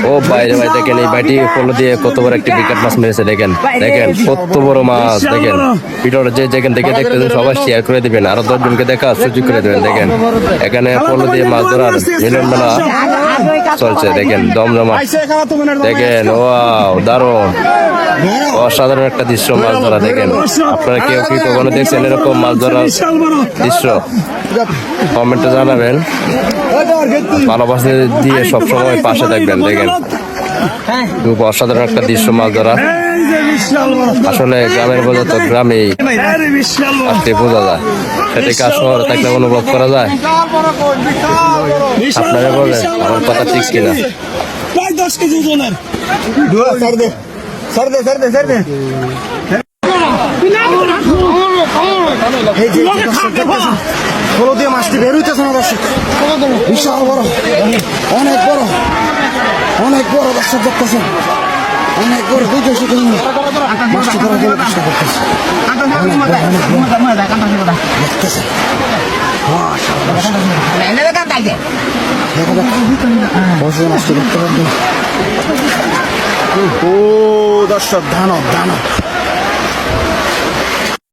ও বাইরে ভাই দেখেন এই বাইটি পলো দিয়ে কত বড় একটি বিকেট মাছ মেরেছে দেখেন দেখেন কত বড় মাছ দেখেন ভিডিওটা যে যেখান থেকে দেখতেছেন সবাই শেয়ার করে দিবেন আরো 10 জনকে দেখা সুযোগ করে দেবেন দেখেন এখানে পলো দিয়ে মাছ ধরার মিলন মেলা চলছে দেখেন দমদমা দেখেন ওয়াও দারুণ অসাধারণ একটা দৃশ্য মাছ ধরা দেখেন আপনারা কেউ কি কখনো দেখছেন এরকম মাছ ধরার দৃশ্য কমেন্টে জানাবেন ভালোবাসা দিয়ে সবসময় পাশে থাকবেন দেখেন খুব অসাধারণ একটা দৃশ্য মাছ ধরা আসলে গ্রামের বোঝা তো গ্রামেই আসতে বোঝা যায় সেটাকে আর শহরে থাকলে অনুভব করা যায় আপনারা বলেন আমার কথা ঠিক কিনা প্রায় 10 কেজি ওজনের ফলো দিয়ে মাছটি বের হইতেছে না দর্শক বিশাল বড় অনেক বড় দর্শক দেখতেছেন অনেক বড় বুঝেছি তুমি মাছটি ধরা গেলে চেষ্টা করতেছে মাছটি দেখতে পাবেন ও দর্শক দানব